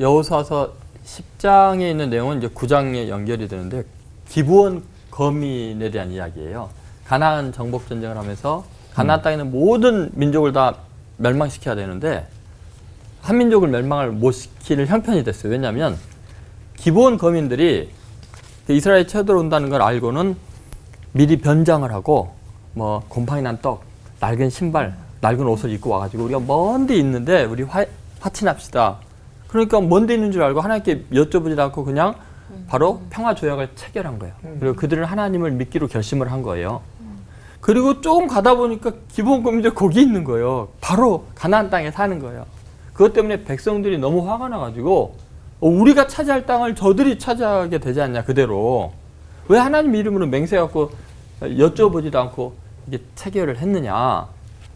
여호수아서 10장에 있는 내용은 이제 9장에 연결이 되는데 기브온 거민에 대한 이야기예요. 가나안 정복 전쟁을 하면서 가나안 땅에 있는 모든 민족을 다 멸망시켜야 되는데 한 민족을 멸망을 못 시키는 형편이 됐어요. 왜냐하면 기브온 거민들이 이스라엘이 쳐들어온다는 걸 알고는 미리 변장을 하고 뭐 곰팡이 난 떡, 낡은 신발, 낡은 옷을 입고 와가지고 우리가 먼 데 있는데 우리 화친합시다. 그러니까 먼 데 있는 줄 알고 하나님께 여쭤보지도 않고 그냥 바로 평화 조약을 체결한 거예요. 그리고 그들은 하나님을 믿기로 결심을 한 거예요. 그리고 조금 가다 보니까 기브온 거민들 거기 있는 거예요. 바로 가나안 땅에 사는 거예요. 그것 때문에 백성들이 너무 화가 나가지고 우리가 차지할 땅을 저들이 차지하게 되지 않냐 그대로. 왜 하나님 이름으로 맹세해갖고 여쭤보지도 않고 이게 체결을 했느냐.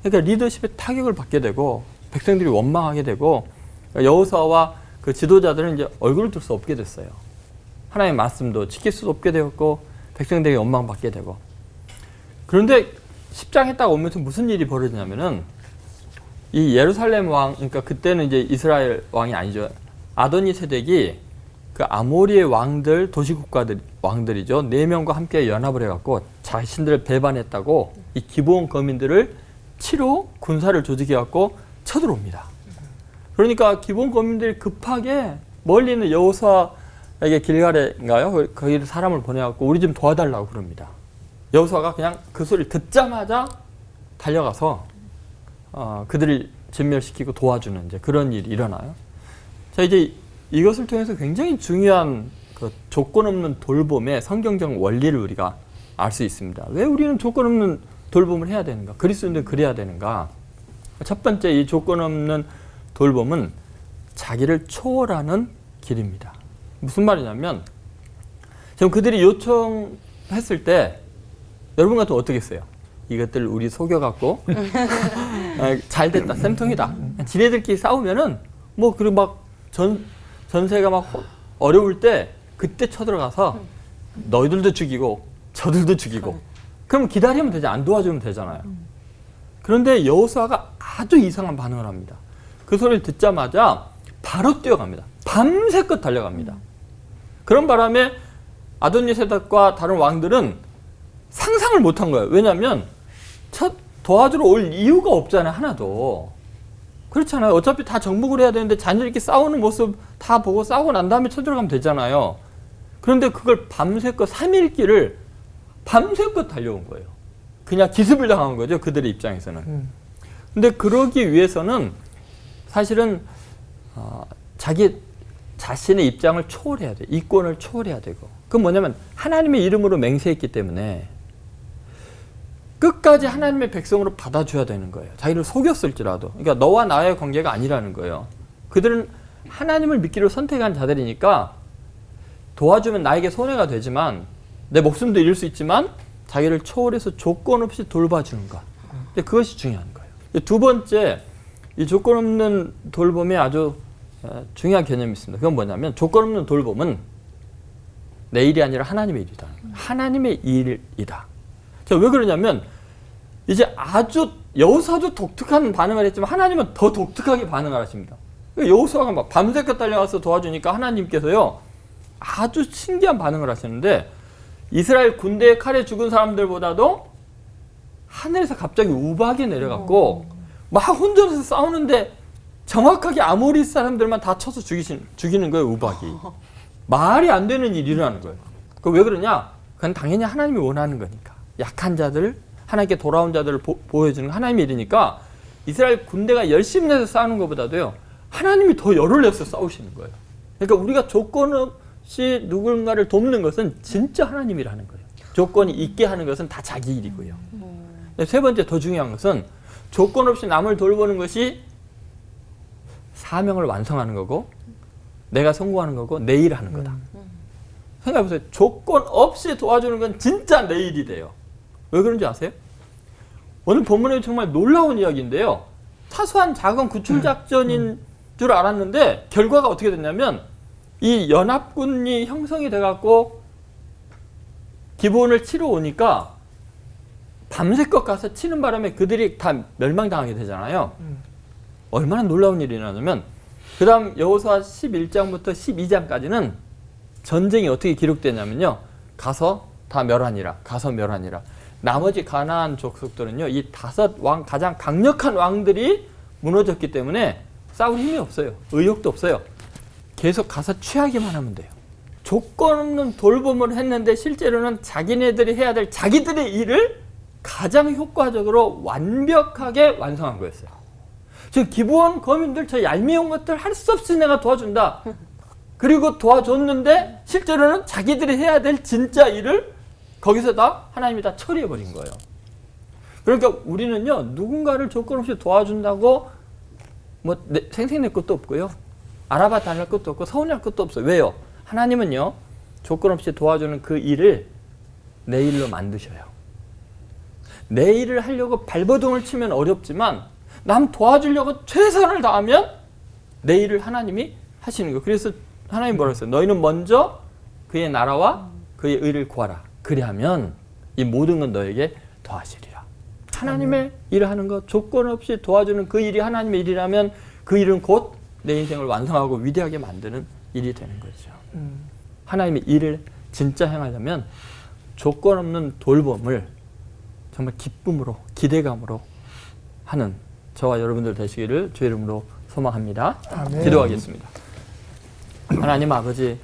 그러니까 리더십의 타격을 받게 되고 백성들이 원망하게 되고 여호수아와 그 지도자들은 이제 얼굴을 들 수 없게 됐어요. 하나님의 말씀도 지킬 수 없게 되었고 백성들에게 원망받게 되고. 그런데 10장에 딱 오면서 무슨 일이 벌어지냐면은 이 예루살렘 왕, 그러니까 그때는 이제 이스라엘 왕이 아니죠. 아도니세덱이 그 아모리의 왕들, 도시국가들, 왕들이죠. 4명과 함께 연합을 해갖고 자신들을 배반했다고 이 기브온 거민들을 치로 군사를 조직해갖고 쳐들어옵니다. 그러니까 기브온 거민들이 급하게 멀리 있는 여호수아에게 길갈에인가요? 거기를 사람을 보내갖고 우리 좀 도와달라고 그럽니다. 여호수아가 그냥 그 소리를 듣자마자 달려가서 그들을 진멸시키고 도와주는 이제 그런 일이 일어나요. 자, 이제 이것을 통해서 굉장히 중요한 그 조건 없는 돌봄의 성경적 원리를 우리가 알 수 있습니다. 왜 우리는 조건 없는 돌봄을 해야 되는가? 그리스도인들 그래야 되는가? 첫 번째 이 조건 없는 돌봄은 자기를 초월하는 길입니다. 무슨 말이냐면 지금 그들이 요청했을 때 여러분 같으면 어떻게 했어요? 이것들 우리 속여갖고 잘 됐다, 쌤통이다. 지네들끼리 싸우면은 뭐 그리고 막 전세가 막 어려울 때 그때 쳐들어가서 너희들도 죽이고 저들도 죽이고 그럼 기다리면 되지, 안 도와주면 되잖아요. 그런데 여호수아가 아주 이상한 반응을 합니다. 그 소리를 듣자마자 바로 뛰어갑니다. 밤새껏 달려갑니다. 그런 바람에 아도니세덱과 다른 왕들은 상상을 못한 거예요. 왜냐하면 도와주러 올 이유가 없잖아요. 하나도. 그렇잖아요. 어차피 다 정복을 해야 되는데 자녀들끼리 싸우는 모습 다 보고 싸우고 난 다음에 쳐들어가면 되잖아요. 그런데 그걸 밤새껏 3일길을 밤새껏 달려온 거예요. 그냥 기습을 당한 거죠. 그들의 입장에서는. 근데 그러기 위해서는 사실은 자기 자신의 입장을 초월해야 돼요. 이권을 초월해야 되고. 그건 뭐냐면 하나님의 이름으로 맹세했기 때문에 끝까지 하나님의 백성으로 받아줘야 되는 거예요. 자기를 속였을지라도. 그러니까 너와 나의 관계가 아니라는 거예요. 그들은 하나님을 믿기로 선택한 자들이니까 도와주면 나에게 손해가 되지만 내 목숨도 잃을 수 있지만 자기를 초월해서 조건 없이 돌봐주는 것. 그것이 중요한 거예요. 두 번째, 이 조건 없는 돌봄에 아주 중요한 개념이 있습니다. 그건 뭐냐면 조건 없는 돌봄은 내 일이 아니라 하나님의 일이다. 하나님의 일이다. 자, 왜 그러냐면 이제 아주 여호수아도 독특한 반응을 했지만 하나님은 더 독특하게 반응을 하십니다. 여호수아가 막 밤새껏 달려가서 도와주니까 하나님께서요 아주 신기한 반응을 하시는데 이스라엘 군대의 칼에 죽은 사람들보다도 하늘에서 갑자기 우박이 내려갔고 막 혼전해서 싸우는데 정확하게 아모리 사람들만 다 쳐서 죽이는 거예요. 우박이. 말이 안 되는 일이 일어나는 거예요. 그 왜 그러냐? 그건 당연히 하나님이 원하는 거니까. 약한 자들, 하나님께 돌아온 자들을 보여주는 하나님의 일이니까 이스라엘 군대가 열심히 내서 싸우는 것보다도요 하나님이 더 열을 내서 싸우시는 거예요. 그러니까 우리가 조건 없이 누군가를 돕는 것은 진짜 하나님이라는 거예요. 조건이 있게 하는 것은 다 자기 일이고요. 세 번째 더 중요한 것은 조건 없이 남을 돌보는 것이 사명을 완성하는 거고 내가 성공하는 거고 내 일 하는 거다. 생각해보세요. 조건 없이 도와주는 건 진짜 내 일이 돼요. 왜 그런지 아세요? 오늘 본문에 정말 놀라운 이야기인데요. 사소한 작은 구출작전인 줄 알았는데 결과가 어떻게 됐냐면 이 연합군이 형성이 돼갖고 기브온을 치러 오니까 밤새껏 가서 치는 바람에 그들이 다 멸망당하게 되잖아요. 얼마나 놀라운 일이 일어나냐면 그 다음 여호수아 11장부터 12장까지는 전쟁이 어떻게 기록되냐면요. 가서 다 멸하니라. 가서 멸하니라. 나머지 가나안 족속들은요. 이 5왕 가장 강력한 왕들이 무너졌기 때문에 싸울 힘이 없어요. 의욕도 없어요. 계속 가서 취하기만 하면 돼요. 조건 없는 돌봄을 했는데 실제로는 자기네들이 해야 될 자기들의 일을 가장 효과적으로 완벽하게 완성한 거였어요. 지금 기부원 거민들 저 얄미운 것들 할 수 없이 내가 도와준다. 그리고 도와줬는데 실제로는 자기들이 해야 될 진짜 일을 거기서 다 하나님이 다 처리해버린 거예요. 그러니까 우리는요, 누군가를 조건 없이 도와준다고 뭐 생색낼 것도 없고요. 알아봐 달랄 것도 없고 서운할 것도 없어요. 왜요? 하나님은요, 조건 없이 도와주는 그 일을 내 일로 만드셔요. 내 일을 하려고 발버둥을 치면 어렵지만 남 도와주려고 최선을 다하면 내 일을 하나님이 하시는 거예요. 그래서 하나님 뭐라고 했어요? 너희는 먼저 그의 나라와 그의 의를 구하라. 그리하면 이 모든 건 너에게 더하시리라. 하나님의 일을 하는 것, 조건 없이 도와주는 그 일이 하나님의 일이라면 그 일은 곧 내 인생을 완성하고 위대하게 만드는 일이 되는 거죠. 하나님의 일을 진짜 행하려면 조건 없는 돌봄을 정말 기쁨으로, 기대감으로 하는 저와 여러분들 되시기를 주의 이름으로 소망합니다. 아멘. 기도하겠습니다. 하나님 아버지,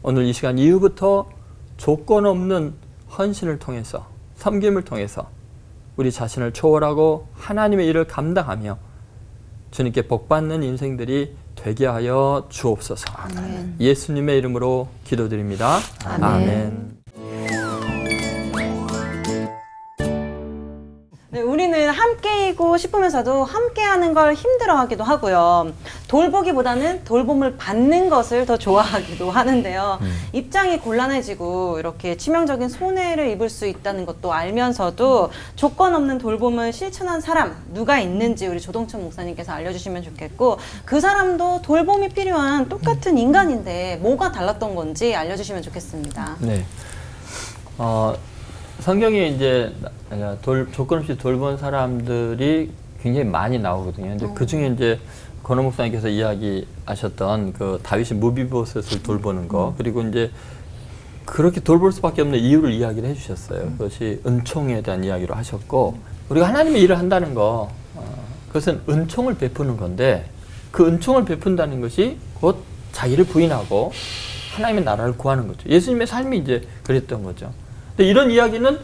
오늘 이 시간 이후부터 조건 없는 헌신을 통해서, 섬김을 통해서 우리 자신을 초월하고 하나님의 일을 감당하며 주님께 복받는 인생들이 되게 하여 주옵소서. 아멘. 예수님의 이름으로 기도드립니다. 아멘. 아멘. 네, 우리는 함께이고 싶으면서도 함께하는 걸 힘들어하기도 하고요. 돌보기보다는 돌봄을 받는 것을 더 좋아하기도 하는데요. 입장이 곤란해지고 이렇게 치명적인 손해를 입을 수 있다는 것도 알면서도 조건 없는 돌봄을 실천한 사람 누가 있는지 우리 조동천 목사님께서 알려주시면 좋겠고, 그 사람도 돌봄이 필요한 똑같은 인간인데 뭐가 달랐던 건지 알려주시면 좋겠습니다. 네. 성경에 이제 조건 없이 돌본 사람들이 굉장히 많이 나오거든요. 근데 그 중에 이제 권호 목사님께서 이야기하셨던 그 다윗이 무비보셋을 돌보는 거, 그리고 이제 그렇게 돌볼 수밖에 없는 이유를 이야기를 해주셨어요. 그것이 은총에 대한 이야기로 하셨고, 우리가 하나님의 일을 한다는 거, 그것은 은총을 베푸는 건데, 그 은총을 베푼다는 것이 곧 자기를 부인하고 하나님의 나라를 구하는 거죠. 예수님의 삶이 이제 그랬던 거죠. 근데 이런 이야기는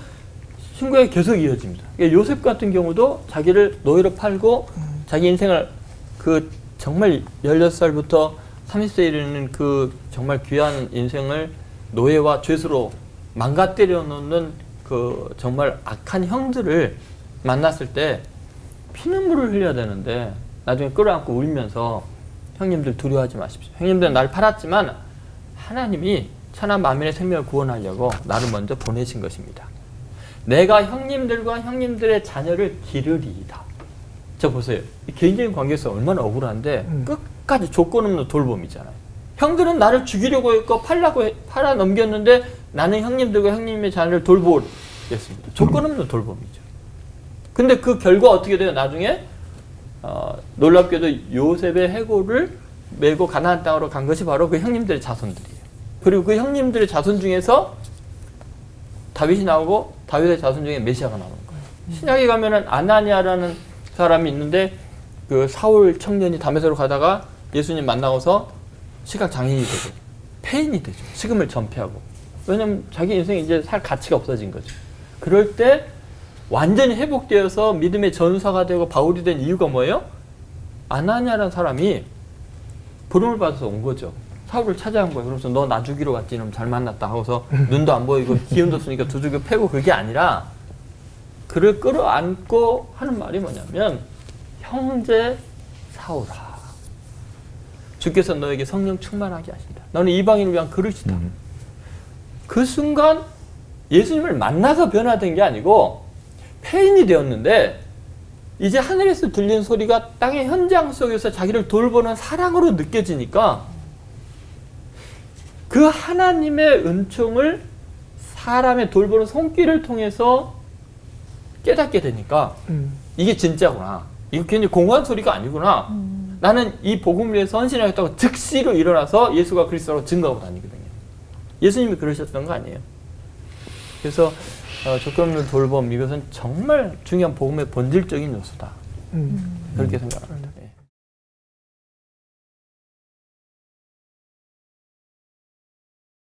신구약에 계속 이어집니다. 요셉 같은 경우도 자기를 노예로 팔고 자기 인생을 그 정말 16살부터 30세에 이르는 그 정말 귀한 인생을 노예와 죄수로 망가뜨려 놓는 그 정말 악한 형들을 만났을 때 피눈물을 흘려야 되는데 나중에 끌어안고 울면서 형님들 두려워하지 마십시오. 형님들은 날 팔았지만 하나님이 천하 만민의 생명을 구원하려고 나를 먼저 보내신 것입니다. 내가 형님들과 형님들의 자녀를 기르리이다. 저 보세요. 이 개인적인 관계에서 얼마나 억울한데 끝까지 조건 없는 돌봄이잖아요. 형들은 나를 죽이려고 했고 팔아 넘겼는데 나는 형님들과 형님의 자녀를 돌보겠습니다. 조건 없는 돌봄이죠. 근데 그 결과 어떻게 돼요? 나중에 놀랍게도 요셉의 해골을 메고 가나안 땅으로 간 것이 바로 그 형님들의 자손들이에요. 그리고 그 형님들의 자손 중에서 다윗이 나오고 다윗의 자손 중에 메시아가 나오는 거예요. 신약에 가면은 아나니아라는 사람이 있는데 그 사울 청년이 다메섹으로 가다가 예수님 만나고서 시각 장애인이 되고 폐인이 되죠. 식음을 전폐하고. 왜냐면 자기 인생에 이제 살 가치가 없어진 거죠. 그럴 때 완전히 회복되어서 믿음의 전사가 되고 바울이 된 이유가 뭐예요? 아나니아라는 사람이 부름을 받아서 온 거죠. 사울을 찾아간 거예요. 그래서 너 나 죽이러 왔지, 놈 잘 만났다 하고서 눈도 안 보이고 기운도 없으니까 두들겨 패고, 그게 아니라 그를 끌어안고 하는 말이 뭐냐면, 형제 사울아, 주께서 너에게 성령 충만하게 하신다. 너는 이방인을 위한 그릇이다. 그 순간 예수님을 만나서 변화된 게 아니고 폐인이 되었는데, 이제 하늘에서 들리는 소리가 땅의 현장 속에서 자기를 돌보는 사랑으로 느껴지니까 그 하나님의 은총을 사람의 돌보는 손길을 통해서 깨닫게 되니까 이게 진짜구나. 이거 괜히 공허한 소리가 아니구나. 나는 이 복음을 위해서 헌신하겠다고 즉시로 일어나서 예수가 그리스도로 증거하고 다니거든요. 예수님이 그러셨던 거 아니에요. 그래서 조건 없는 돌봄, 이것은 정말 중요한 복음의 본질적인 요소다. 그렇게 생각합니다.